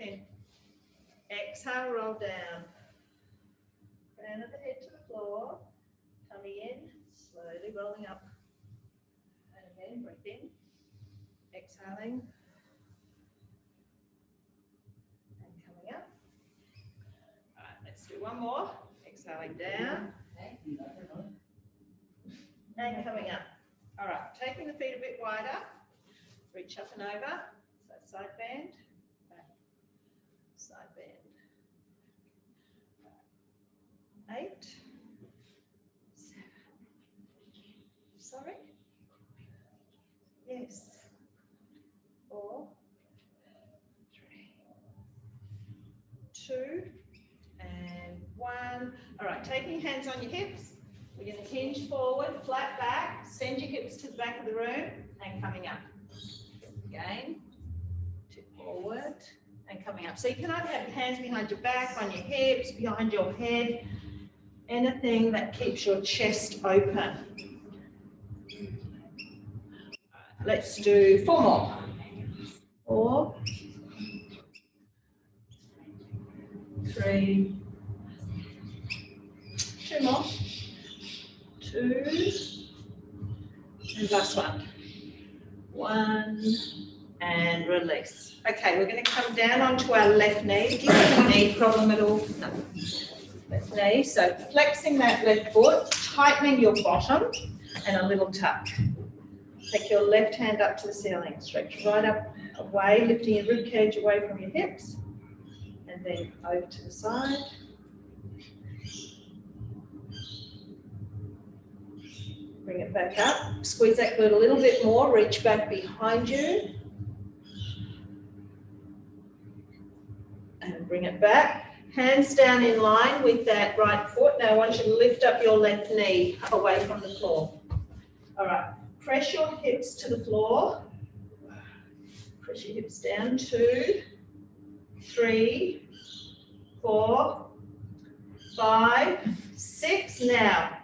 in. Exhale, roll down. Crown of the head to the floor. Tummy in, slowly rolling up. And again, breathe in. Exhaling. And coming up. All right, let's do one more. Exhaling down. And coming up. All right, taking the feet a bit wider. Reach up and over. So side bend, back, side bend. 8, 7. Sorry? Yes. 4, 3, 2, and 1. All right, taking hands on your hips. We're going to hinge forward, flat back, send your hips to the back of the room, and coming up. Again, tip forward, and coming up. So you can either have your hands behind your back, on your hips, behind your head, anything that keeps your chest open. Let's do 4 more. 4, 3, 2 more. 2, and last one. 1, and release. Okay, we're going to come down onto our left knee. Do you have a knee problem at all? No. Left knee. So flexing that left foot, tightening your bottom, and a little tuck. Take your left hand up to the ceiling. Stretch right up away, lifting your rib cage away from your hips, and then over to the side. Bring it back up. Squeeze that glute a little bit more. Reach back behind you. And bring it back. Hands down in line with that right foot. Now I want you to lift up your left knee away from the floor. All right. Press your hips to the floor. Press your hips down. 2, 3, 4, 5, 6. Now,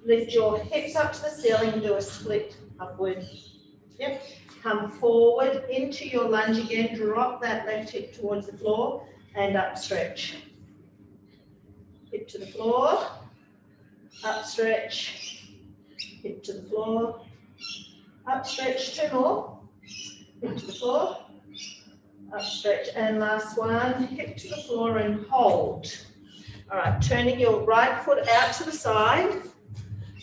lift your hips up to the ceiling and do a split upward. Yep. Come forward into your lunge again. Drop that left hip towards the floor and up stretch. Hip to the floor. Up stretch. Hip to the floor. Up stretch. 2 more. Hip to the floor. Up stretch. And last one. Hip to the floor and hold. All right. Turning your right foot out to the side.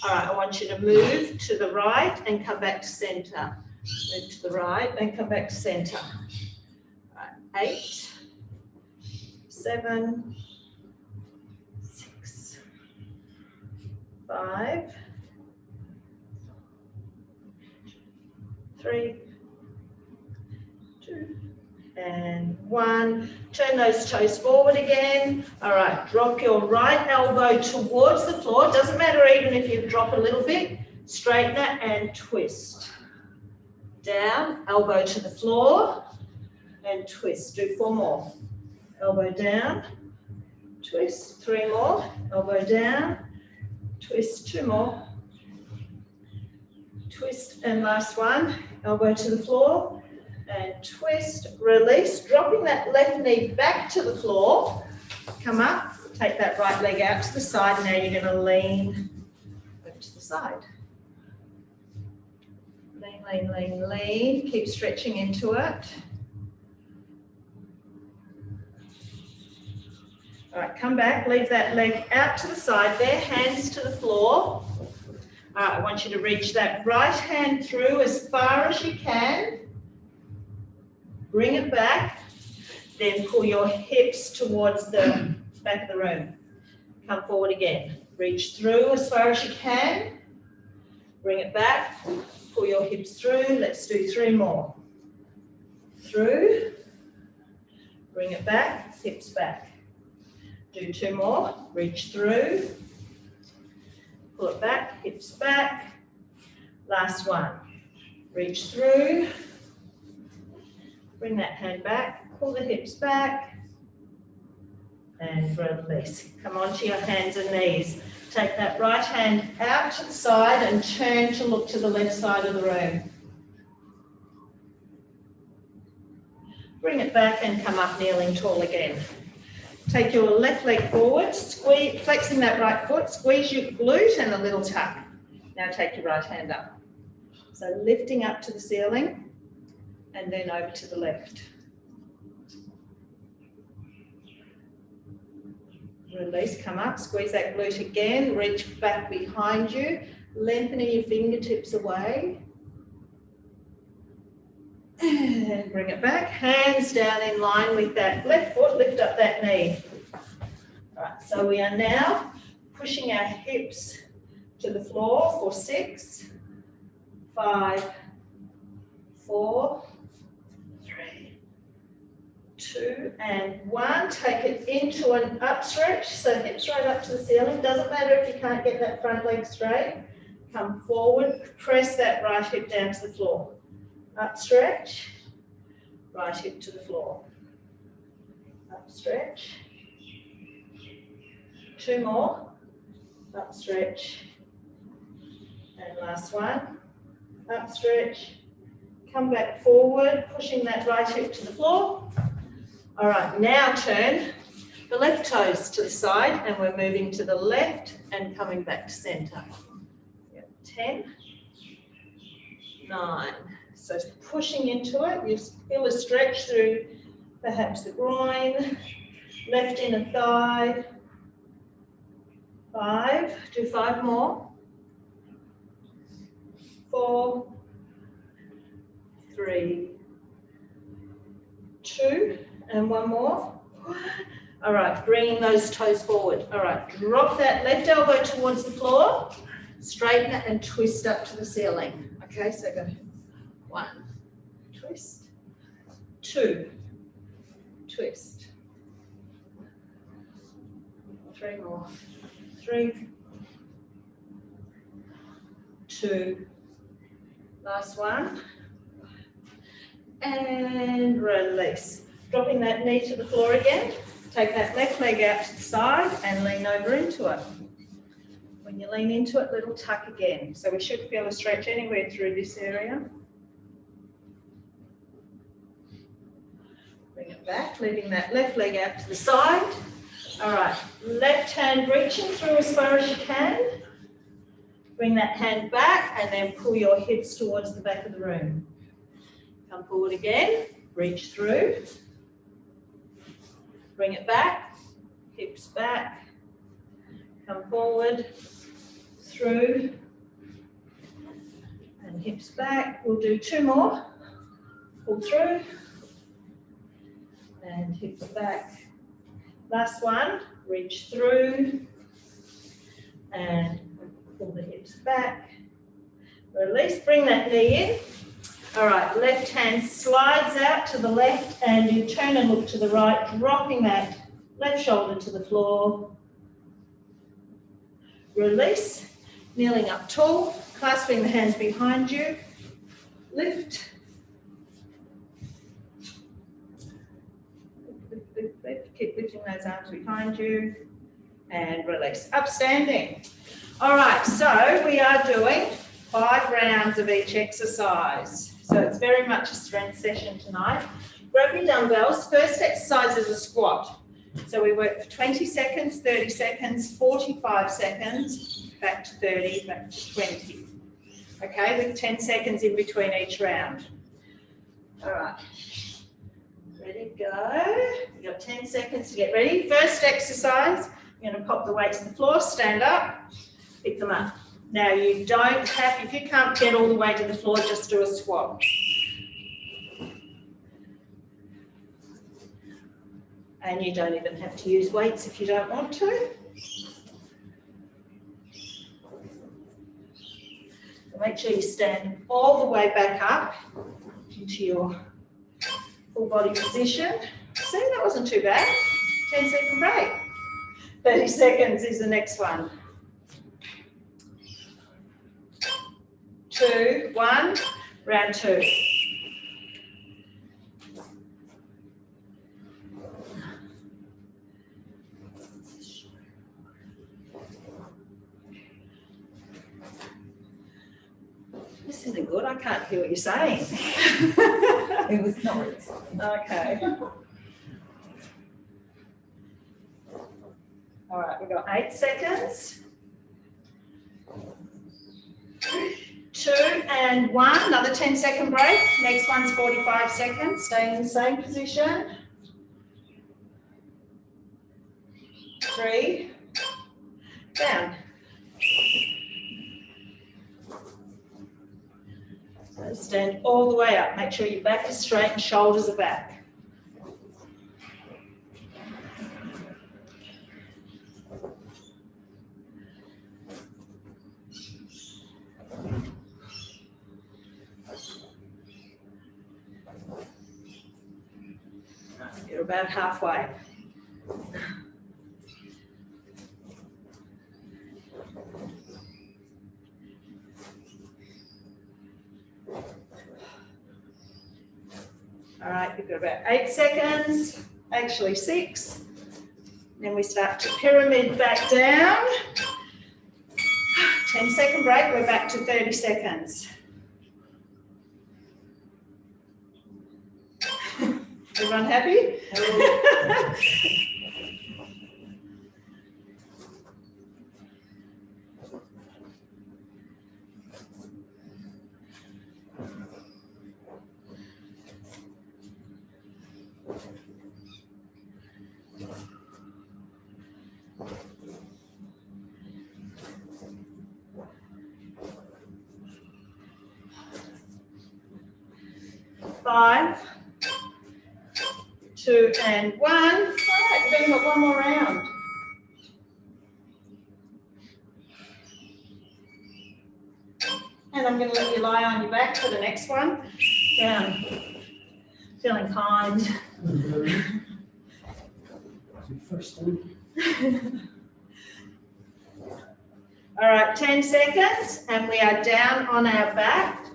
All right, I want you to move to the right and come back to center. Move to the right and come back to center. All right, 8, 7, 6, 5, 3, 2, and 1. Turn those toes forward again. All right, drop your right elbow towards the floor. Doesn't matter even if you drop a little bit. Straighten it and twist. Down, elbow to the floor, and twist. Do 4 more. Elbow down, twist. 3 more. Elbow down, twist. 2 more. Twist, and last one. Elbow to the floor. And twist, release, dropping that left knee back to the floor. Come up, take that right leg out to the side. Now you're going to lean over to the side. Lean, lean, lean, lean. Keep stretching into it. All right, come back, leave that leg out to the side there, hands to the floor. All right, I want you to reach that right hand through as far as you can. Bring it back, then pull your hips towards the back of the room. Come forward again. Reach through as far as you can. Bring it back, pull your hips through. Let's do 3 more. Through, bring it back, hips back. Do 2 more. Reach through, pull it back, hips back. Last one. Reach through. Bring that hand back, pull the hips back, and release. Come onto your hands and knees. Take that right hand out to the side and turn to look to the left side of the room. Bring it back and come up kneeling tall again. Take your left leg forward, squeeze, flexing that right foot, squeeze your glute and a little tuck. Now take your right hand up. So lifting up to the ceiling and then over to the left. Release, come up, squeeze that glute again, reach back behind you, lengthening your fingertips away. And bring it back, hands down in line with that left foot, lift up that knee. All right, so we are now pushing our hips to the floor for 6, 5, 4, 3, 2, and 1. Take it into an up stretch, so hips right up to the ceiling. Doesn't matter if you can't get that front leg straight. Come forward, press that right hip down to the floor. Up stretch, right hip to the floor. Up stretch. 2 more. Up stretch. And last one. Up stretch. Come back forward, pushing that right hip to the floor. All right, now turn the left toes to the side and we're moving to the left and coming back to center. 10, 9. So pushing into it, you feel a stretch through perhaps the groin, left inner thigh. 5, do 5 more. 4, 3, 2, and 1 more. All right, bringing those toes forward. All right, drop that left elbow towards the floor, straighten it and twist up to the ceiling. Okay, so go 1, twist, 2, twist, 3 more, 3, 2, last one, and release. Dropping that knee to the floor again, take that left leg out to the side and lean over into it. When you lean into it, little tuck again. So we should feel a stretch anywhere through this area. Bring it back, leaving that left leg out to the side. All right, left hand reaching through as far as you can. Bring that hand back and then pull your hips towards the back of the room. Come forward again, reach through. Bring it back, hips back. Come forward, through, and hips back. We'll do 2 more. Pull through, and hips back. Last one, reach through, and pull the hips back. Release, bring that knee in. All right, left hand slides out to the left, and you turn and look to the right, dropping that left shoulder to the floor. Release, kneeling up tall, clasping the hands behind you. Lift. Lift, lift, lift. Keep lifting those arms behind you. And release. Upstanding. All right, so we are doing 5 rounds of each exercise. So it's very much a strength session tonight. Grab your dumbbells. First exercise is a squat. So we work for 20 seconds, 30 seconds, 45 seconds, back to 30, back to 20. Okay, with 10 seconds in between each round. All right. Ready, go. You've got 10 seconds to get ready. First exercise, you're going to pop the weights on the floor, stand up, pick them up. Now you don't have, if you can't get all the way to the floor, just do a squat. And you don't even have to use weights if you don't want to. So make sure you stand all the way back up into your full body position. See, that wasn't too bad. 10-second break. 30 seconds is the next one. 2, 1, round 2. This isn't good, I can't hear what you're saying. It was not. Okay. All right, we've got 8 seconds. 2 and 1, another 10-second break. Next one's 45 seconds. Stay in the same position. 3, down. So stand all the way up. Make sure your back is straight and shoulders are back. You're about halfway. All right, you've got about 8 seconds, actually 6. Then we start to pyramid back down. 10-second break, we're back to 30 seconds. Everyone happy? Five, 2 and 1. All right, you've only got one more round. And I'm going to let you lie on your back for the next one. Down. Feeling kind. All right, 10 seconds, and we are down on our back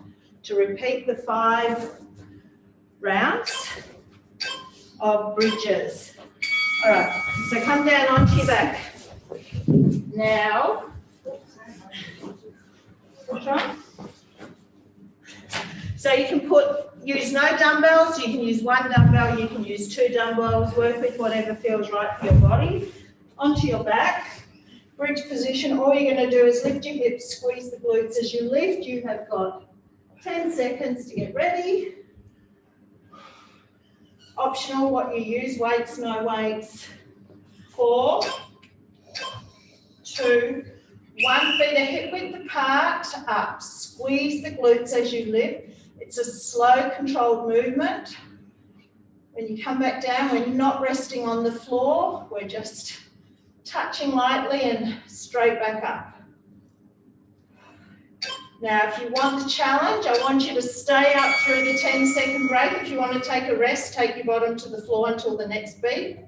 to repeat the 5 rounds of bridges. All right, so come down onto your back. Now, so you can use no dumbbells, you can use 1 dumbbell, you can use 2 dumbbells, work with whatever feels right for your body. Onto your back, bridge position, all you're going to do is lift your hips, squeeze the glutes. As you lift, you have got 10 seconds to get ready. Optional what you use, weights, no weights. 4, 2, 1, feet are hip width apart, up. Squeeze the glutes as you lift. It's a slow, controlled movement. When you come back down, we're not resting on the floor. We're just touching lightly and straight back up. Now, if you want the challenge, I want you to stay up through the 10-second break. If you want to take a rest, take your bottom to the floor until the next beat.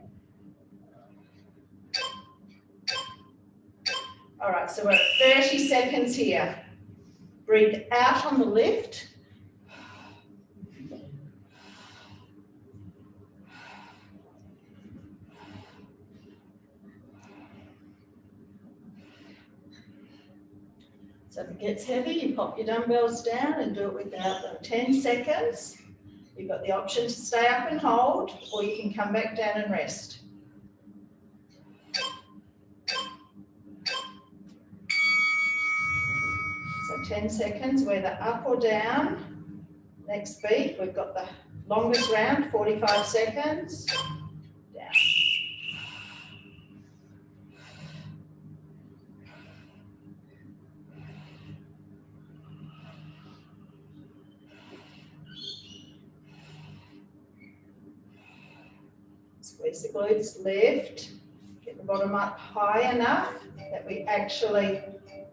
All right, so we're at 30 seconds here. Breathe out on the lift. So if it gets heavy, you pop your dumbbells down and do it without them. 10 seconds. You've got the option to stay up and hold, or you can come back down and rest. So 10 seconds, whether up or down. Next beat, we've got the longest round, 45 seconds. Down. Squeeze the glutes, lift, get the bottom up high enough that we actually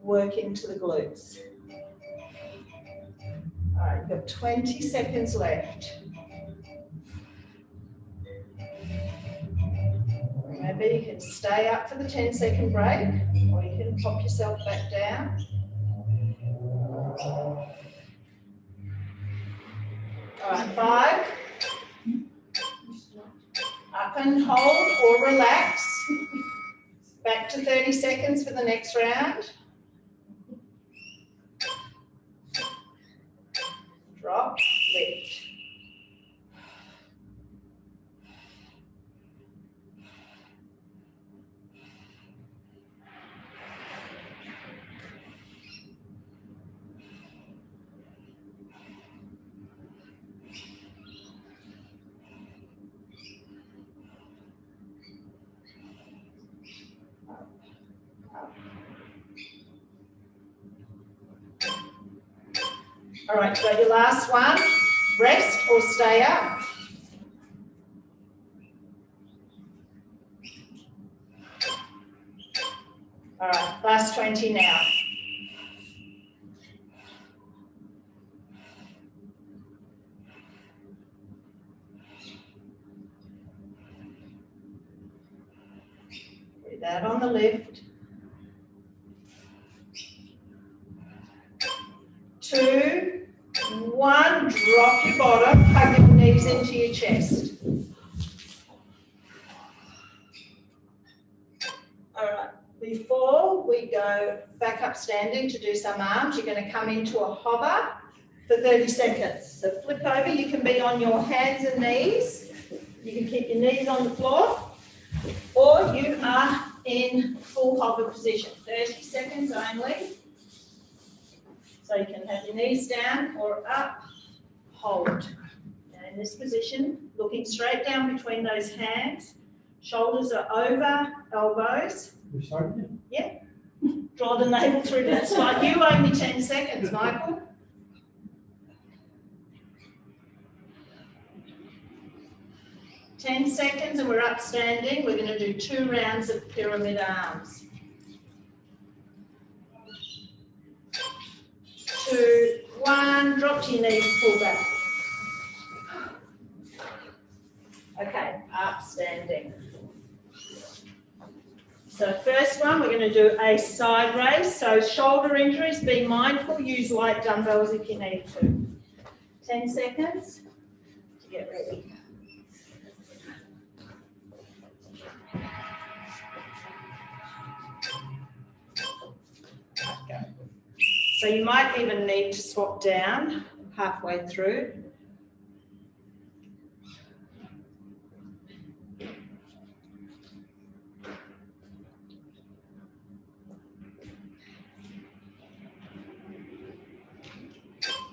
work into the glutes. All right, you've got 20 seconds left. Remember, you can stay up for the 10-second break, or you can pop yourself back down. All right, 5. Up and hold or relax. Back to 30 seconds for the next round. Drop, lift. All right, got your last one. Rest or stay up. All right, last 20 now. Breathe out on the lift. 2, 1, drop your bottom, hug your knees into your chest. All right, before we go back up standing to do some arms, you're going to come into a hover for 30 seconds. So flip over, you can be on your hands and knees. You can keep your knees on the floor, or you are in full hover position. 30 seconds only. So you can have your knees down or up, hold. Now in this position, looking straight down between those hands, shoulders are over elbows. We're starting? Yeah. Draw the navel through that spine. You only 10 seconds, Michael. Ten seconds and we're up standing. We're going to do 2 rounds of pyramid arms. 2, 1, drop to your knees, pull back. Okay, up standing. So first one, we're going to do a side raise. So shoulder injuries, be mindful, use light dumbbells if you need to. 10 seconds to get ready. Okay. So you might even need to swap down halfway through.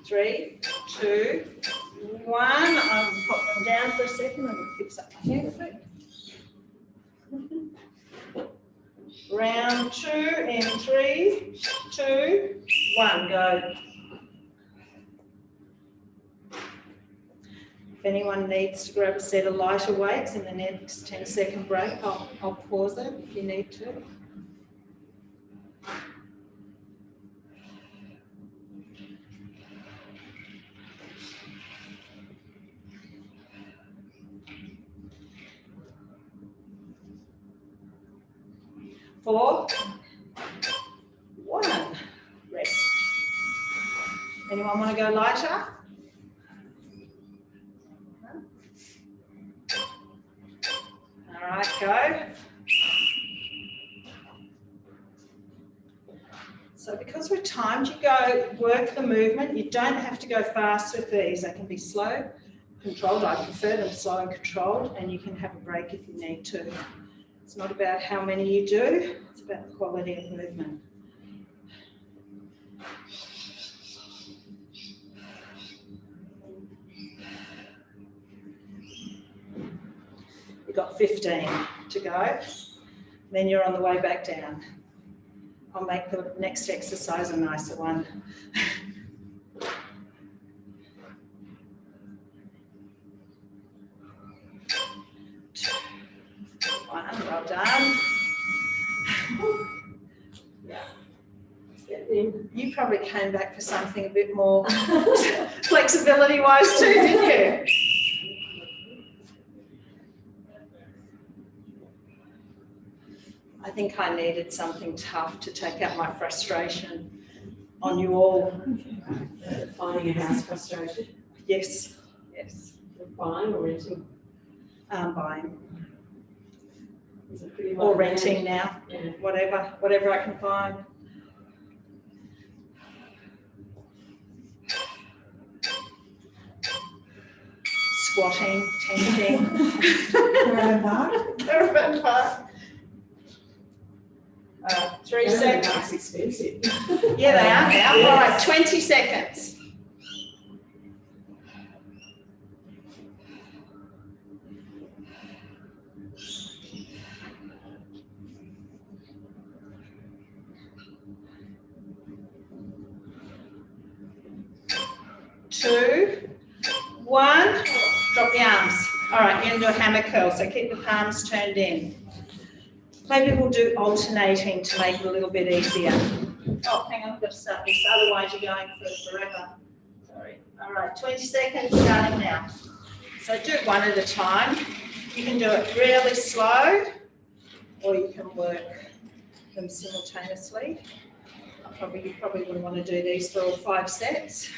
Three, 2, 1. I'll pop them down for a second and we'll fix up my hair quick. Round 2 in 3, 2, 1, go. If anyone needs to grab a set of lighter weights in the next 10-second break, I'll pause it if you need to. Four, 1, rest. Anyone want to go lighter? All right, go. So because we're timed, you go work the movement. You don't have to go fast with these. They can be slow, controlled. I prefer them slow and controlled, and you can have a break if you need to. It's not about how many you do, it's about the quality of movement. You've got 15 to go, then you're on the way back down. I'll make the next exercise a nicer one. 1, well done. You probably came back for something a bit more flexibility-wise too, didn't you? I think I needed something tough to take out my frustration on you all. Finding a house frustration? Yes, yes. Buying or renting? Buying. Is it pretty Or much renting now, Yeah. whatever I can find. Squatting, tenting. Caravan park. 3 seconds. That's expensive. Yeah, they are now. All right, 20 seconds. 2, 1. Drop the arms. All right, you're going to do a hammer curl, so keep the palms turned in. Maybe we'll do alternating to make it a little bit easier. Oh, hang on, I've got to start this, otherwise you're going for forever. Sorry. All right, 20 seconds starting now. So do it one at a time. You can do it really slow, or you can work them simultaneously. You probably wouldn't want to do these for all 5 sets.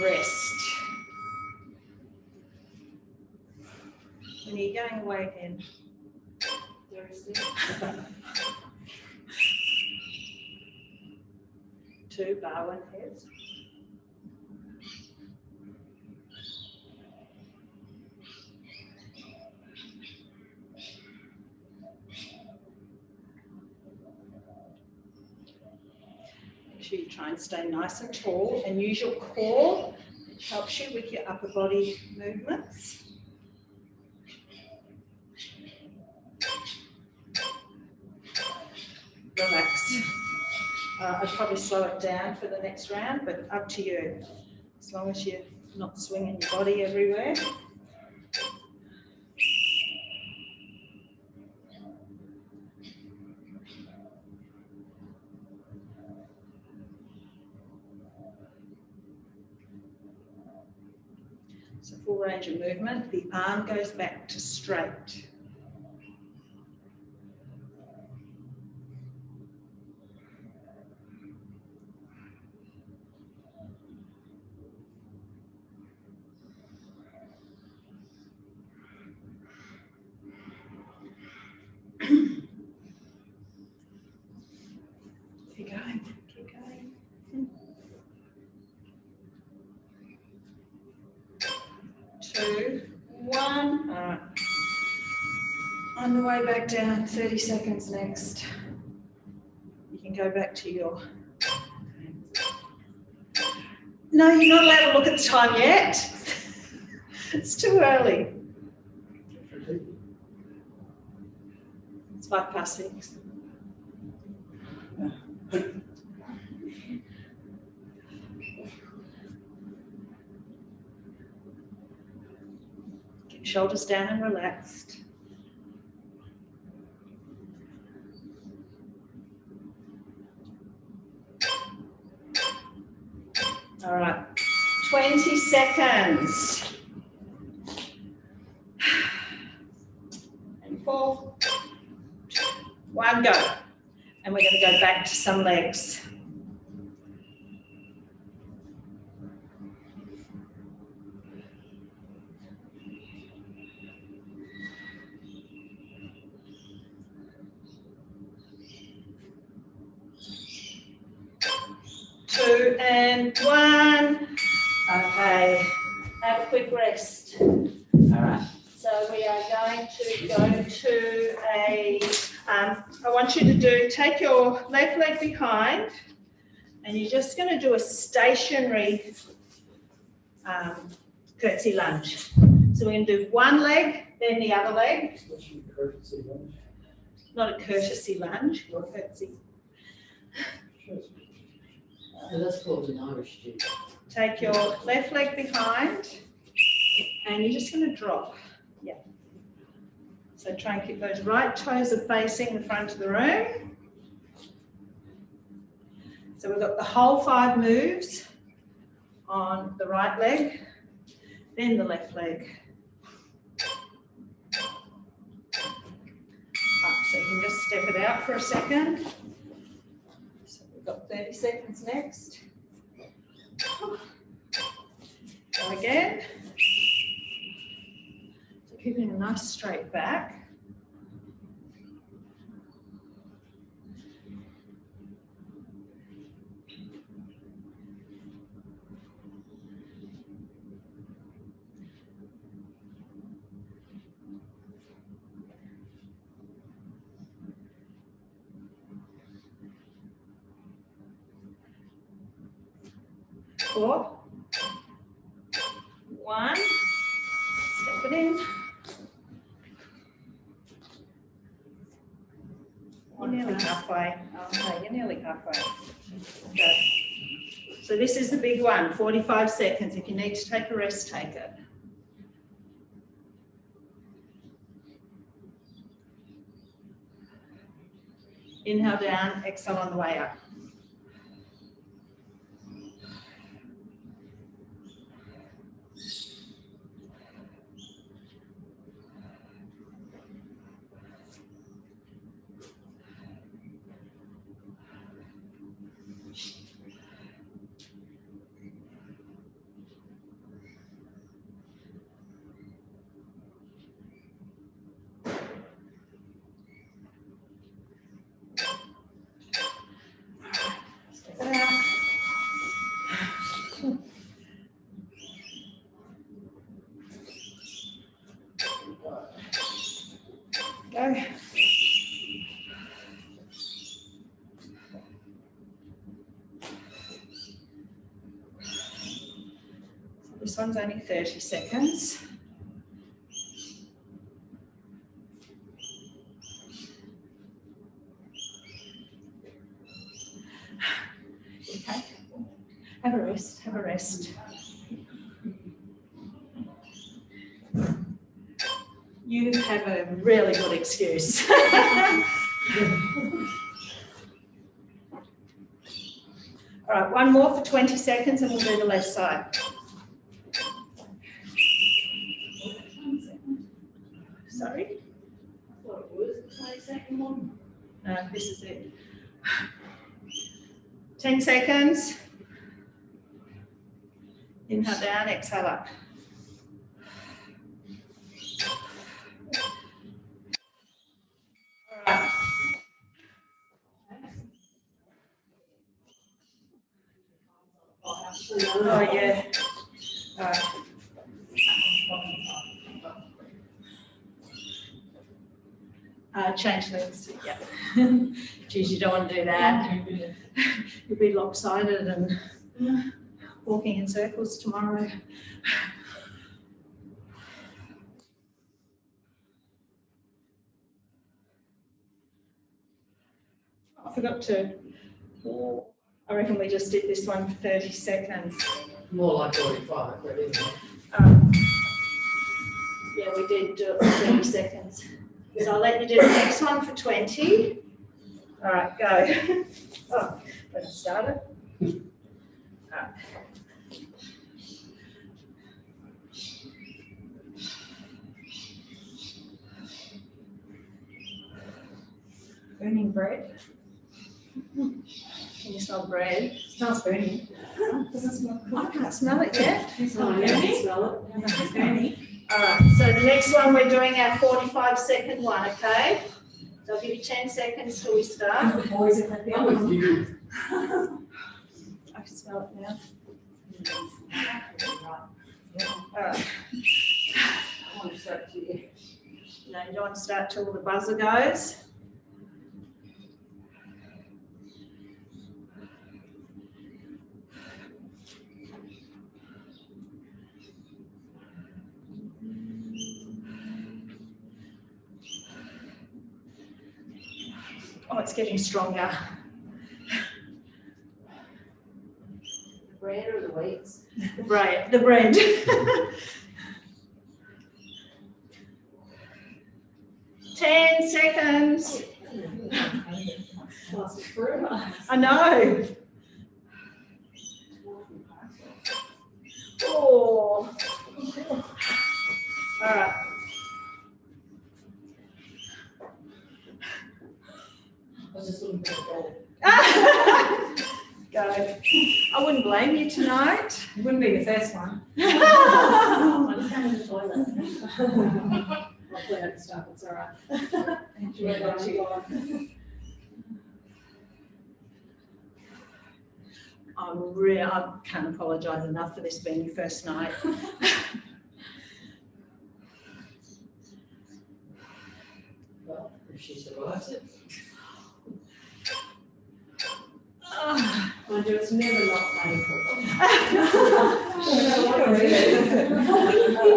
Rest. When are you going away again? Thursday. 2 Barwon heads. Make sure you try and stay nice and tall and use your core, which helps you with your upper body movements. Relax. I'd probably slow it down for the next round, but up to you. As long as you're not swinging your body everywhere. So full range of movement. The arm goes back to straight. Keep going, keep going. 2, 1. All right. On the way back down, 30 seconds next. You can go back to your... No, you're not allowed to look at the time yet. It's too early. It's 6:05. Keep shoulders down and relaxed. All right, 20 seconds. And 4, 2, 1, go. And we're going to go back to some legs. Two and 1. Okay, have a quick rest. All right, so we are going to go to a, I want you to take your left leg behind and you're just going to do a stationary curtsy lunge. So we're going to do one leg, then the other leg. Not a courtesy lunge, or curtsy. That's called an Irish jig. Take your left leg behind and you're just going to drop. Yeah. So try and keep those right toes are facing the front of the room. So we've got the whole 5 moves on the right leg, then the left leg. So you can just step it out for a second. So we've got 30 seconds next. Go again. So keeping a nice straight back. Four, 1, step it in. You're nearly halfway. Okay, you're nearly halfway. Okay. So this is the big one, 45 seconds. If you need to take a rest, take it. Inhale down, exhale on the way up. Go. This one's only 30 seconds. Okay. Have a rest, have a rest. You have a really good excuse. All right, one more for 20 seconds and we'll do the left side. Sorry? I thought it was the 22nd one. No, this is it. 10 seconds. Inhale down, exhale up. All right. Oh, yeah. All right. Change legs, yeah. Geez, you don't want to do that. You'll be lopsided and walking in circles tomorrow. I forgot to, I reckon we just did this one for 30 seconds. More like 45, but isn't it? Yeah, we did do it for 30 seconds. So I'll let you do the next one for 20. All right, go. Oh, when I started. All right. Burning bread. Can you smell bread? It smells burning. Doesn't smell I can't smell it yet. It's Oh, not yeah, I burning. can smell it. It's burning. All right, so the next one, we're doing our 45-second one, okay? So I'll give you 10 seconds till we start. The boys are happy. I'm with you. I can smell it now. All right. I want to start to you. No, you don't want to start till the buzzer goes. Oh, it's getting stronger. The bread or the weights? The bread. 10 seconds. Lasts forever. I know. Oh. All right. I was just looking for the bread. Go. I wouldn't blame you tonight. It wouldn't be the first one. I just came in the toilet. I'll clean up the stuff, it's all right. Enjoy that. I can't apologise enough for this being your first night. Well, if she survives it. Mind you, it's never not painful.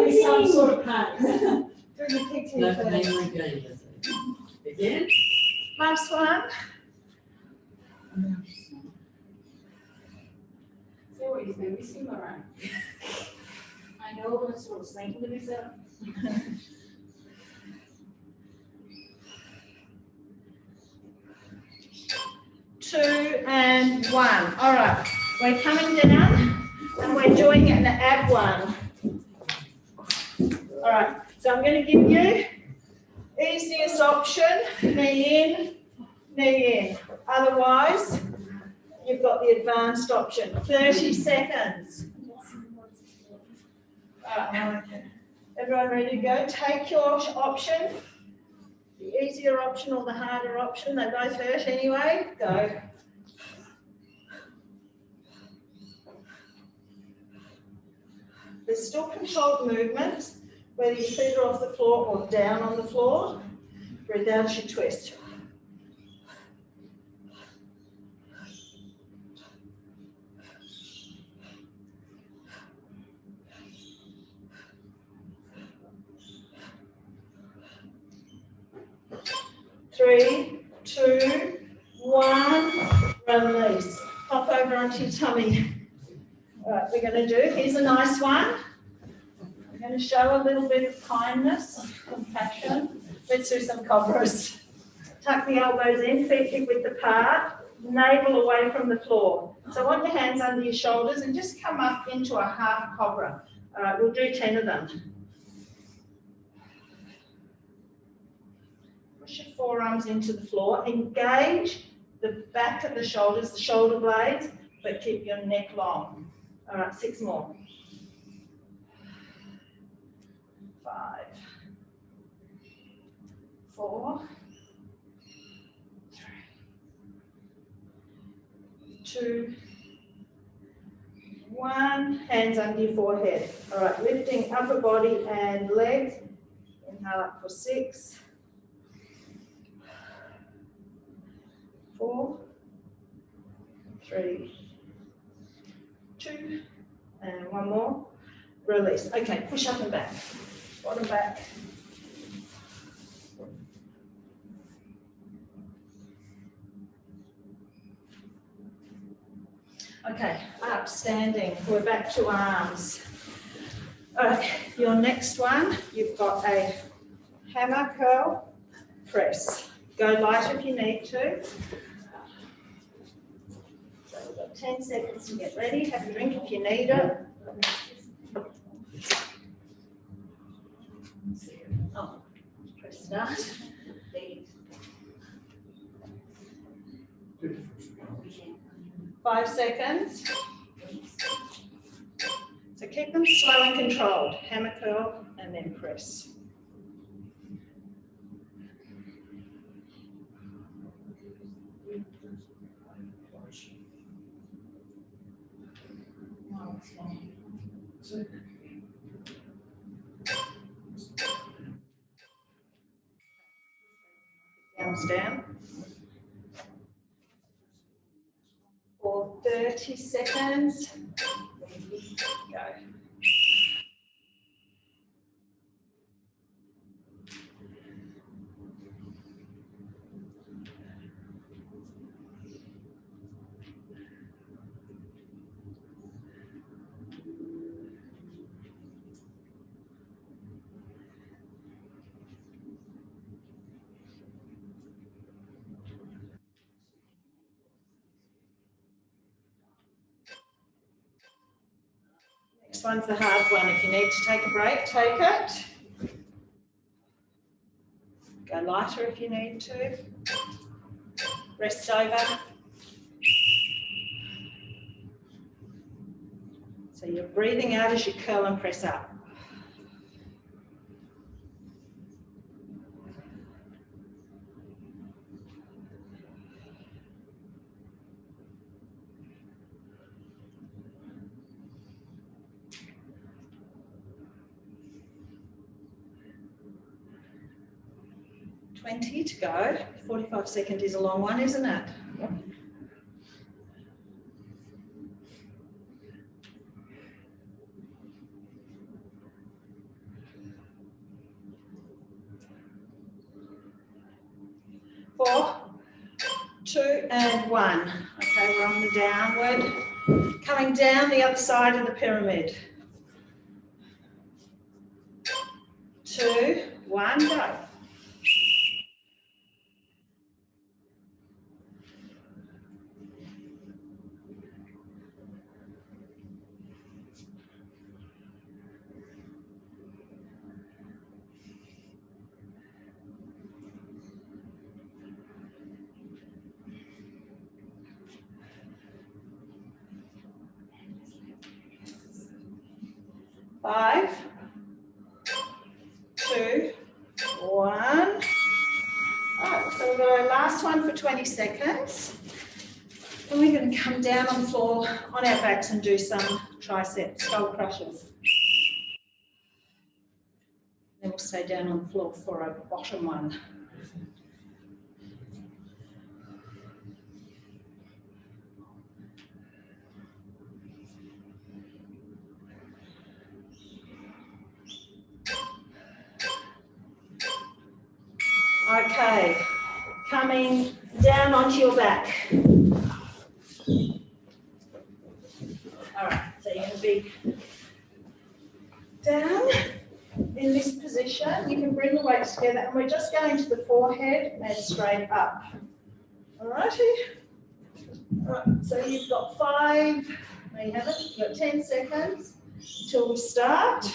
It's some sort of pain. No pain regained, I think. Again? Last one. See what he's been missing, Lorraine. I know, that's what I was thinking to myself. 2 and 1. All right, we're coming down and we're doing an ab one. All right, so I'm going to give you easiest option, knee in, knee in. Otherwise, you've got the advanced option. 30 seconds. All right. Everyone ready to go? Take your option. The easier option or the harder option, they both hurt anyway. Go. There's still controlled movements, whether your feet are off the floor or down on the floor. Breathe out as you twist. Three, 2, 1, release. Hop over onto your tummy. All right, we're going to do, here's a nice one. We're going to show a little bit of kindness, compassion. Let's do some cobras. Tuck the elbows in, feet hip width apart, navel away from the floor. So I want your hands under your shoulders and just come up into a half cobra. All right, we'll do 10 of them. Push your forearms into the floor. Engage the back of the shoulders, the shoulder blades, but keep your neck long. All right, 6 more. 5, 4, 3, 2, 1. Hands under your forehead. All right, lifting upper body and legs. Inhale up for 6, 4, 3, 2, and 1 more. Release. Okay, push up and back. Bottom back. Okay, up, standing. We're back to arms. All right, your next one, you've got a hammer curl press. Go lighter if you need to. So we've got 10 seconds to get ready. Have a drink if you need it. Oh, press start. 5 seconds. So keep them slow and controlled. Hammer curl and then press. Arms down. For 30 seconds. Go. Next one's the hard one. If you need to take a break, take it. Go lighter if you need to. Rest over. So you're breathing out as you curl and press up. $20 to go. 45 seconds is a long one, isn't it? Yep. Four, 2 and 1. Okay, we're on the downward. Coming down the other side of the pyramid. 2, 1, go. Five, 2, 1. Alright, so we've got our last one for 20 seconds. And we're going to come down on the floor on our backs and do some tricep skull crushes. Then we'll stay down on the floor for a bottom one. Okay, coming down onto your back. All right, so you're going to be down in this position. You can bring the weights together, and we're just going to the forehead and straight up. All righty. All right, so you've got 5, no you haven't, you've got 10 seconds till we start.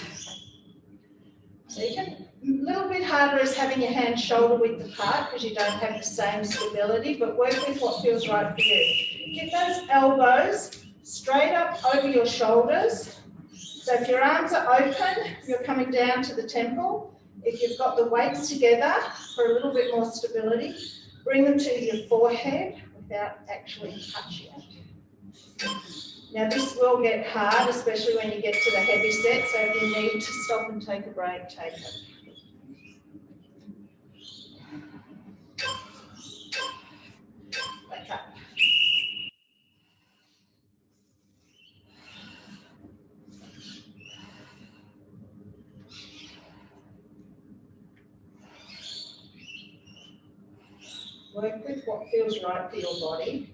So you can, a little bit harder is having your hands shoulder width apart because you don't have the same stability, but work with what feels right for you. Keep those elbows straight up over your shoulders. So if your arms are open, you're coming down to the temple. If you've got the weights together for a little bit more stability, bring them to your forehead without actually touching it. Now this will get hard, especially when you get to the heavy set, so if you need to stop and take a break, take it. Back up. Work with what feels right for your body,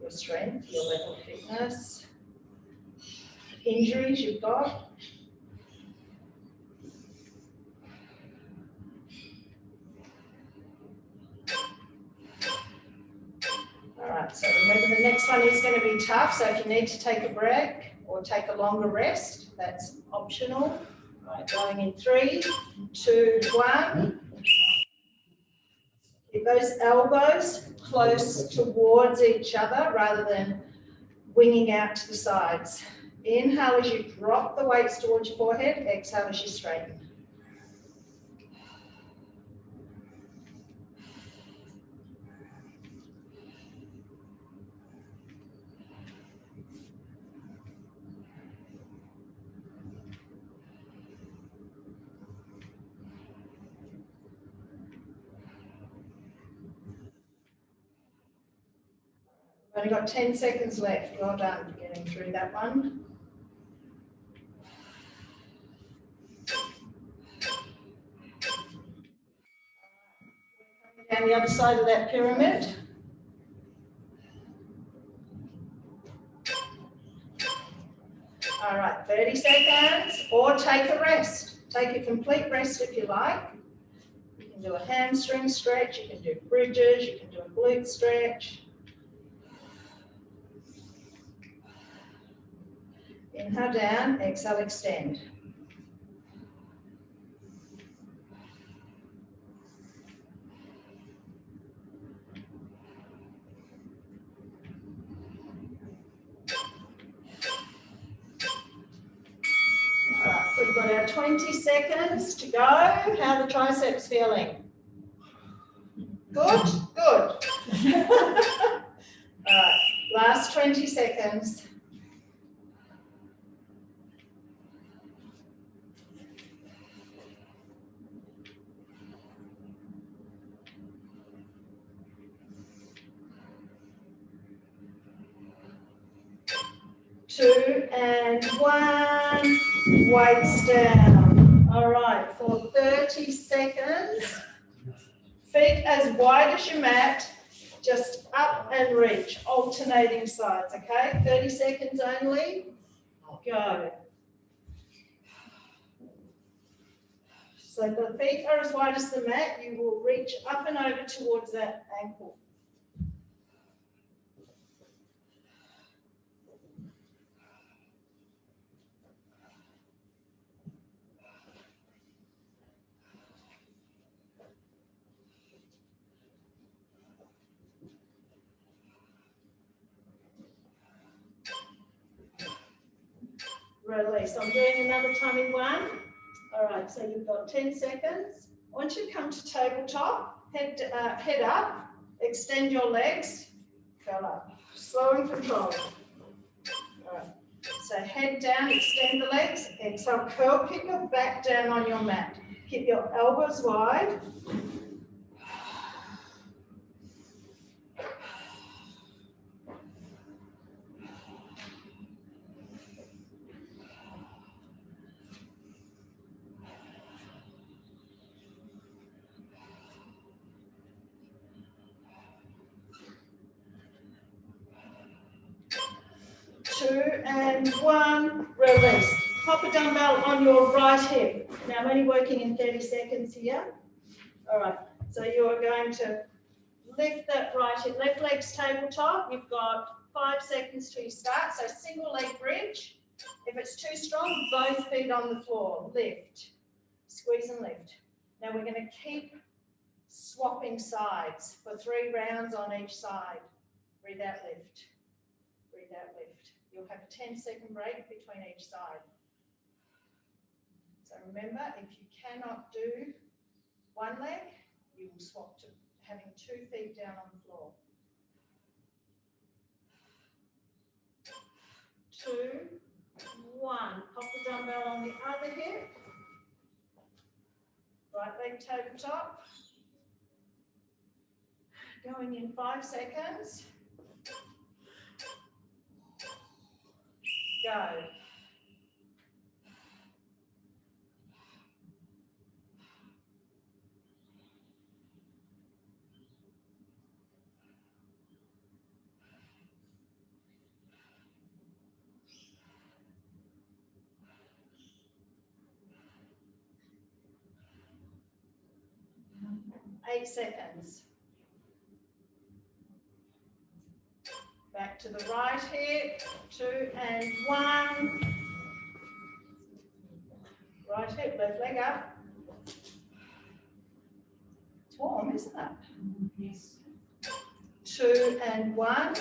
your strength, your level of fitness, injuries you've got. All right, so remember the next one is going to be tough, so if you need to take a break or take a longer rest, that's optional. All right, going in 3, 2, 1. Keep those elbows close towards each other rather than winging out to the sides. Inhale as you drop the weights towards your forehead, exhale as you straighten. We've only got 10 seconds left. Well done for getting through that one. Down the other side of that pyramid. All right, 30 seconds, or take a rest. Take a complete rest if you like. You can do a hamstring stretch, you can do bridges, you can do a glute stretch. Inhale down, exhale, extend. We've got our 20 seconds to go. How are the triceps feeling? Good? Good. All right, last 20 seconds. Two and 1, weights down. All right, for 30 seconds, feet as wide as your mat, Just up and reach, alternating sides, okay? 30 seconds only. Go. So the feet are as wide as the mat. You will reach up and over towards that ankle. Release. I'm doing another tummy one. All right, so you've got 10 seconds. Once you come to tabletop, head up, extend your legs, curl up. Slow and controlled. All right, so head down, extend the legs, exhale, curl, kick your back down on your mat. Keep your elbows wide. Two and one, release. Pop a dumbbell on your right hip. Now I'm only working in 30 seconds here. All right, so you are going to lift that right hip, left leg's tabletop. You've got 5 seconds till you start. So single leg bridge. If it's too strong, both feet on the floor. Lift, squeeze and lift. Now we're going to keep swapping sides for 3 rounds on each side. Breathe out, lift. Breathe out, lift. You'll have a 10-second break between each side. So remember, if you cannot do one leg, you will swap to having 2 feet down on the floor. 2, 1. Pop the dumbbell on the other hip. Right leg tabletop. Going in 5 seconds. Go. Eight seconds. Back to the right hip, 2 and 1. Right hip, left leg up. It's warm, isn't it? Yes. 2 and 1.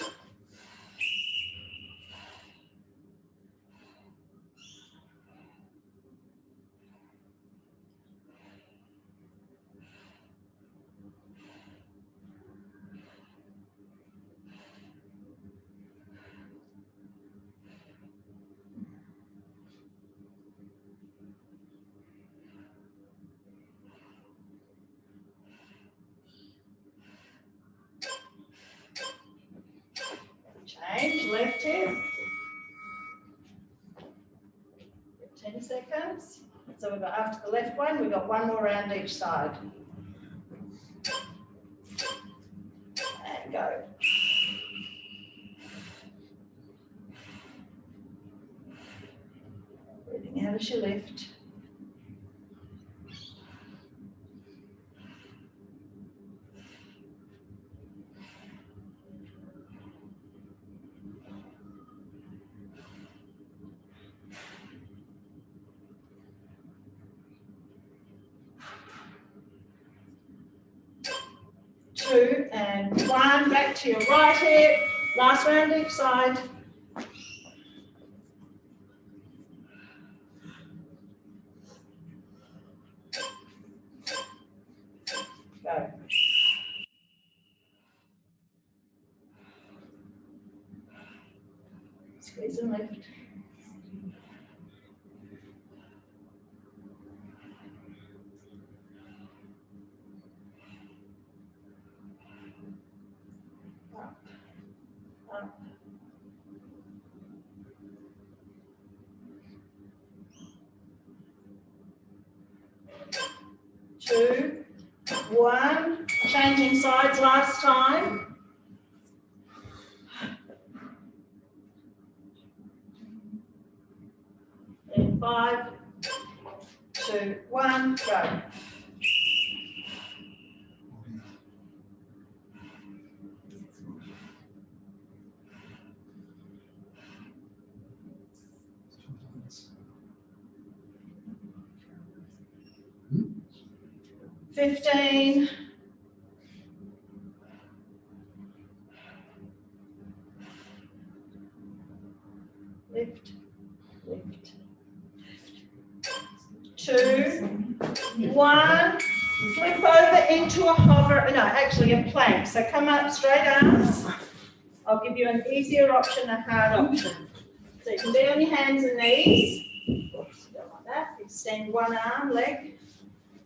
Change, left hip. 10 seconds. So we've got, after the left one, we've got 1 more round each side. And go. Breathing out as you lift. Two and 1, back to your right hip. Last round each side. Go. Squeeze and lift. Up, up. Two, 1. Changing sides last time. 5, 2, 1, go. Hmm? 15. 'Lift, lift. 2, 1. Flip over into a hover, no, actually a plank. So come up, straight arms. I'll give you an easier option, a hard option. So you can be on your hands and knees. Oops, don't like that. Extend one arm, leg.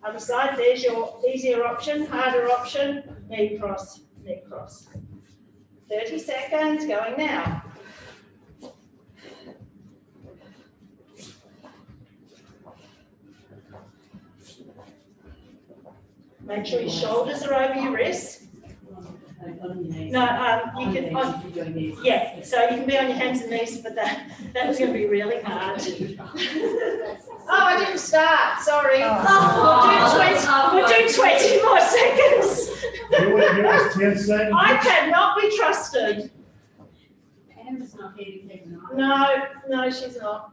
Other side, there's your easier option, harder option. Knee cross, knee cross. 30 seconds, going now. Make sure your shoulders are over your wrists. On your knees. No, you On your can, knees, if you're doing these. yeah, so you can be on your hands and knees, but that was going to be really hard. Oh, I didn't start, sorry. We'll do 20 more seconds. You want to give us 10 seconds? I cannot be trusted. Pam's not here to keep an eye. No, she's not.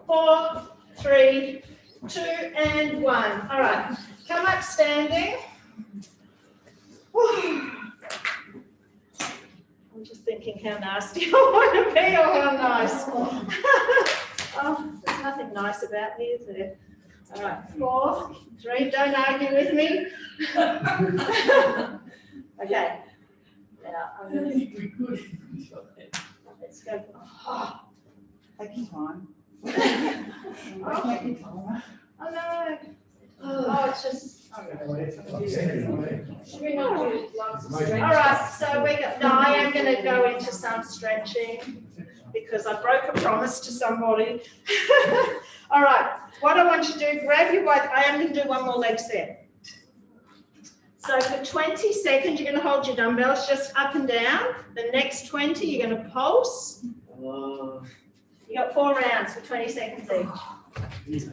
4, 3, 2, and 1. All right, come up standing. Whew. I'm just thinking how nasty I want to be or how nice. Oh, there's nothing nice about me, is there? All right, 4, 3, don't argue with me. Okay, now I'm going to, let's go. Oh, Take your time. oh no. Oh, it's just. Should we not do lots of stretching? All right, so I am going to go into some stretching because I broke a promise to somebody. All right, what I want you to do, grab your weight. I am going to do one more leg set. So for 20 seconds, you're going to hold your dumbbells just up and down. The next 20, you're going to pulse. You got 4 rounds for 20 seconds each.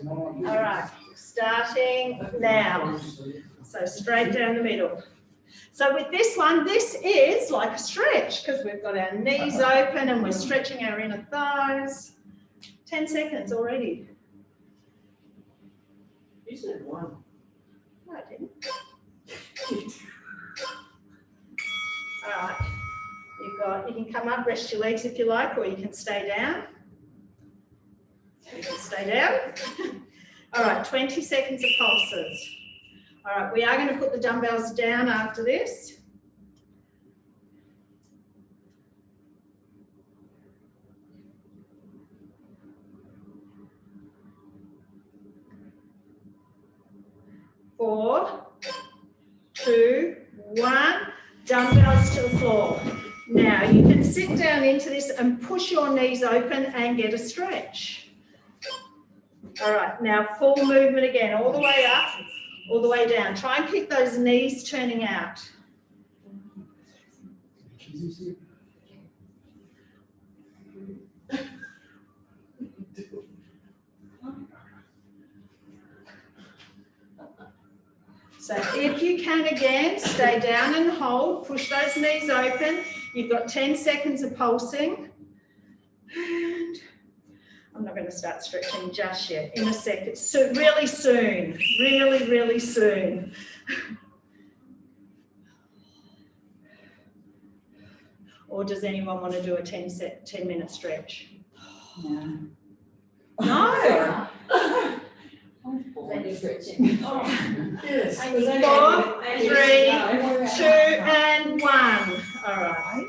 All right, starting now. So straight down the middle. So with this one, this is like a stretch because we've got our knees open and we're stretching our inner thighs. 10 seconds already. You said 1. No, I didn't. All right. You can come up, rest your legs if you like, or you can stay down. You can stay down. All right, 20 seconds of pulses. All right, we are going to put the dumbbells down after this. Four, 2, 1. Dumbbells to the floor. Now you can sit down into this and push your knees open and get a stretch. All right, now full movement again, all the way up, all the way down. Try and keep those knees turning out. So if you can again, stay down and hold, push those knees open. You've got 10 seconds of pulsing. And I'm not going to start stretching just yet, in a second. So really soon, really soon. Or does anyone want to do a 10-minute stretch? No. No. Plenty of stretching. Yes. 4, 3, 2, and 1. All right.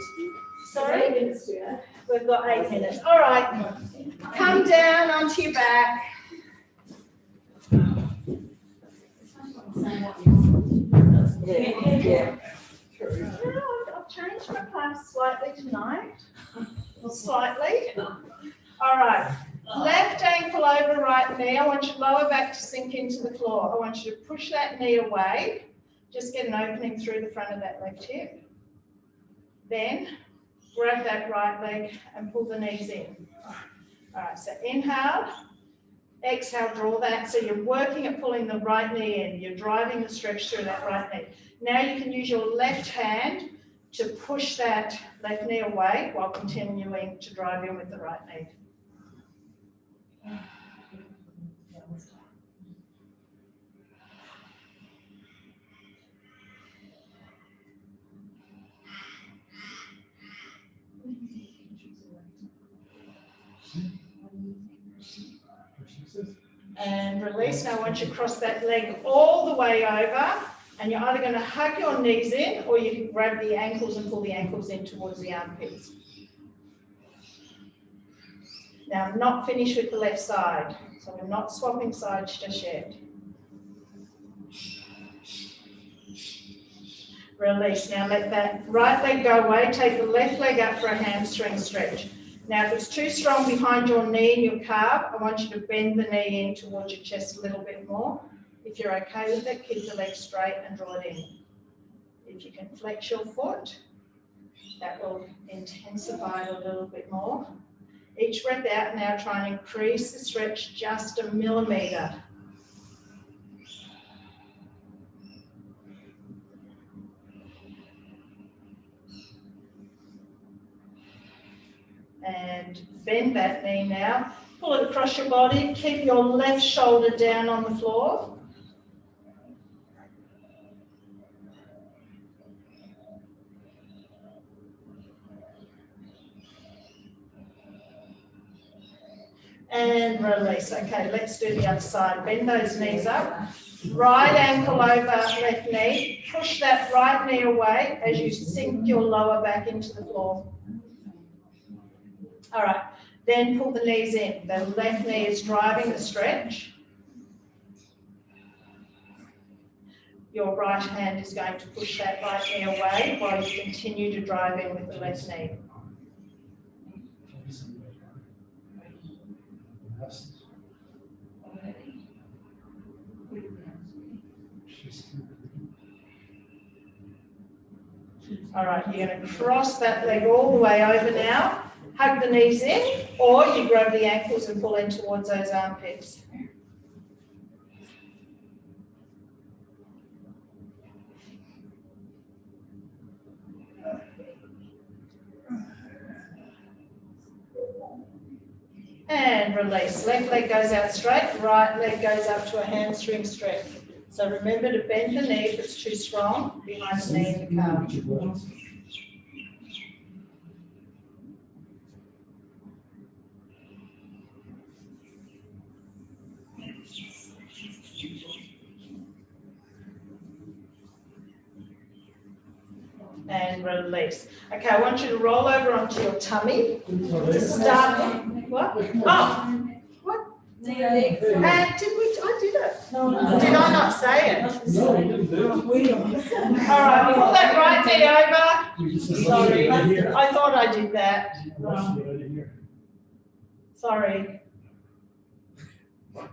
Sorry? We've got 8 minutes. All right. Come down onto your back. Yeah. I've changed my class slightly tonight. Slightly. All right. Left ankle over right knee. I want your lower back to sink into the floor. I want you to push that knee away. Just get an opening through the front of that left hip. Then grab that right leg and pull the knees in. All right, so inhale, exhale, draw that. So you're working at pulling the right knee in. You're driving the stretch through that right knee. Now you can use your left hand to push that left knee away while continuing to drive in with the right knee. And release. Now I want you to cross that leg all the way over, and you're either going to hug your knees in or you can grab the ankles and pull the ankles in towards the armpits. Now I'm not finished with the left side, so we're not swapping sides just yet. Release. Now let that right leg go away. Take the left leg up for a hamstring stretch. Now, if it's too strong behind your knee and your calf, I want you to bend the knee in towards your chest a little bit more. If you're okay with it, keep the leg straight and draw it in. If you can flex your foot, that will intensify it a little bit more. Each breath out, now try and increase the stretch just a millimetre. And bend that knee now. Pull it across your body. Keep your left shoulder down on the floor. And release. Okay, let's do the other side. Bend those knees up. Right ankle over left knee. Push that right knee away as you sink your lower back into the floor. All right, then pull the knees in. The left knee is driving the stretch. Your right hand is going to push that right knee away while you continue to drive in with the left knee. All right, you're going to cross that leg all the way over now. Hug the knees in, or you grab the ankles and pull in towards those armpits. And release. Left leg goes out straight, right leg goes up to a hamstring stretch. So remember to bend the knee if it's too strong behind the knee and the calf. And release. Okay, I want you to roll over onto your tummy. Start. What? Oh, what? Did we? I did it. No. Did I not say it? No, All right, pull that right knee over. Sorry, I thought I did that. Sorry.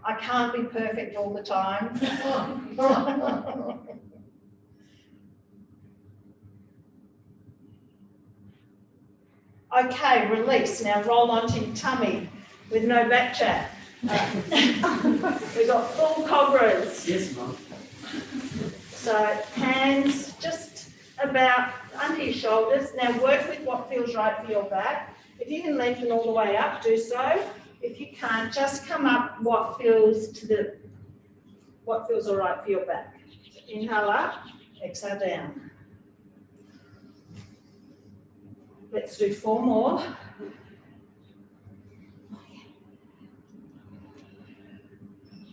I can't be perfect all the time. Okay, release. Now roll onto your tummy with no back chat. We've got full cobras. Yes, Mum. So hands just about under your shoulders. Now work with what feels right for your back. If you can lengthen all the way up, do so. If you can't, just come up what feels all right for your back. So inhale up, exhale down. Let's do 4 more.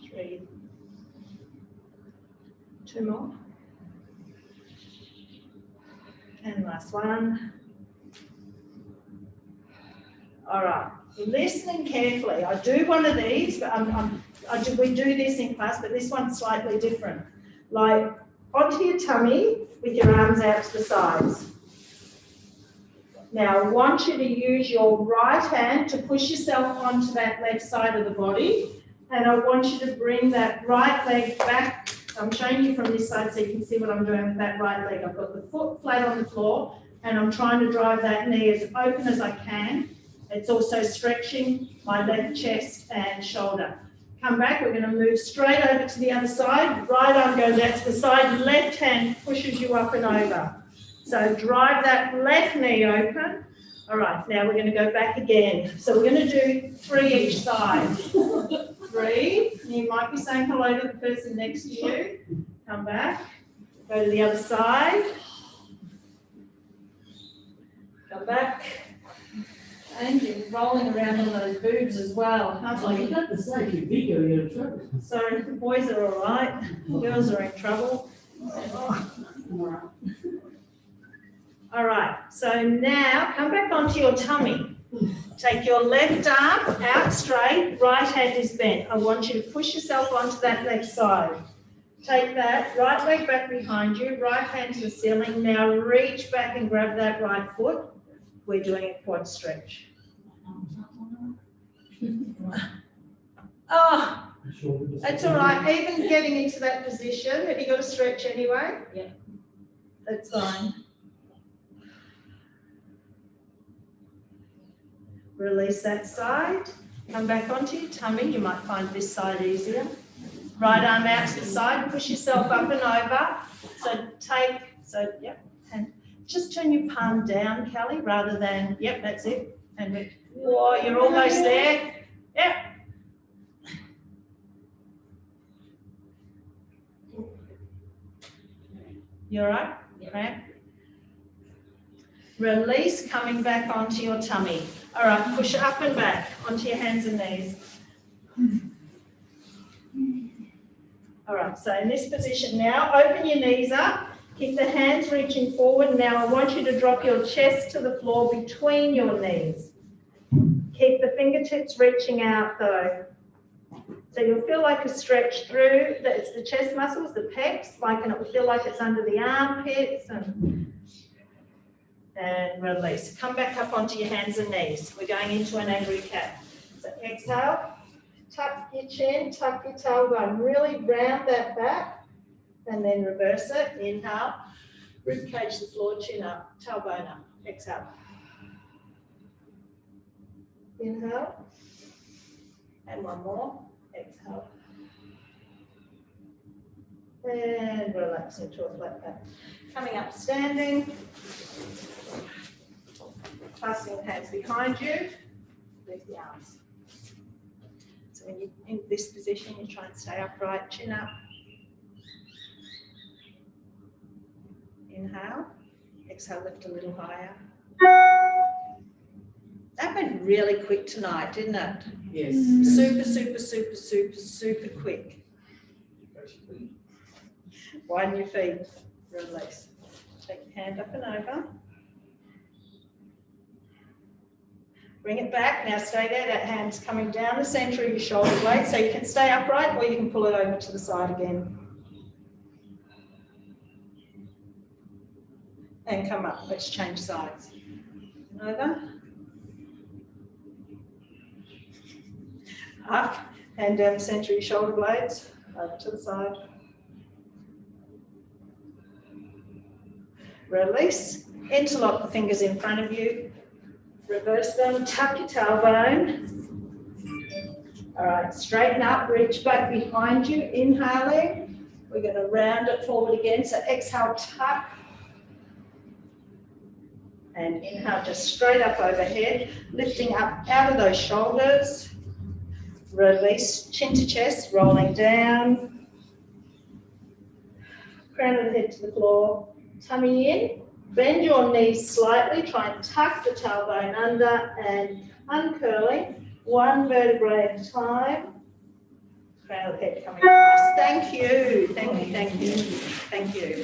3. 2 more. And last one. All right, listening carefully. I do one of these, but we do this in class, but this one's slightly different. Like onto your tummy with your arms out to the sides. Now I want you to use your right hand to push yourself onto that left side of the body, and I want you to bring that right leg back. I'm showing you from this side so you can see what I'm doing with that right leg. I've got the foot flat on the floor, and I'm trying to drive that knee as open as I can. It's also stretching my left chest and shoulder. Come back, we're going to move straight over to the other side. Right arm goes out to the side, left hand pushes you up and over. So drive that left knee open. All right, now we're going to go back again. So we're going to do 3 each side. 3, you might be saying hello to the person next to you. Come back, go to the other side. Come back. And you're rolling around on those boobs as well. Like, you got to say, you big, you're in trouble. So the boys are all right, girls are in trouble. All right, so now come back onto your tummy. Take your left arm out straight, right hand is bent. I want you to push yourself onto that left side. Take that, right leg back behind you, right hand to the ceiling. Now reach back and grab that right foot. We're doing a quad stretch. Oh, that's all right. Even getting into that position, have you got to stretch anyway? Yeah. That's fine. Release that side. Come back onto your tummy. You might find this side easier. Right arm out to the side. Push yourself up and over. Yep. And just turn your palm down, Kelly, rather than, yep, that's it. And whoa, you're almost there. Yep. You all right? Cramp? Release, coming back onto your tummy. All right, push up and back onto your hands and knees. All right, so in this position now, open your knees up, keep the hands reaching forward. Now I want you to drop your chest to the floor between your knees. Keep the fingertips reaching out though. So you'll feel like a stretch through, it's the chest muscles, the pecs, and it will feel like it's under the armpits and release. Come back up onto your hands and knees. We're going into an angry cat. So exhale, tuck your chin, tuck your tailbone, really round that back and then reverse it. Inhale, rib cage the floor, chin up, tailbone up. Exhale. Inhale. And one more. Exhale. And relax into a flat back. Coming up standing. Clasping the hands behind you. Lift the arms. So when you're in this position, you try and stay upright, chin up. Inhale. Exhale, lift a little higher. That went really quick tonight, didn't it? Yes. Super, super, super, super, super quick. Widen your feet. Release. Take your hand up and over. Bring it back. Now stay there. That hand's coming down the centre of your shoulder blade, so you can stay upright or you can pull it over to the side again. And come up. Let's change sides. Over. Up. Hand down the centre of your shoulder blades. Over to the side. Release. Interlock the fingers in front of you. Reverse them. Tuck your tailbone. All right. Straighten up. Reach back behind you. Inhaling. We're going to round it forward again. So exhale, tuck. And inhale, just straight up overhead. Lifting up out of those shoulders. Release. Chin to chest. Rolling down. Crown of the head to the floor. Tummy in, bend your knees slightly, try and tuck the tailbone under and uncurling, one vertebrae at a time. Crown of the head coming across. Thank you, thank you, thank you, thank you.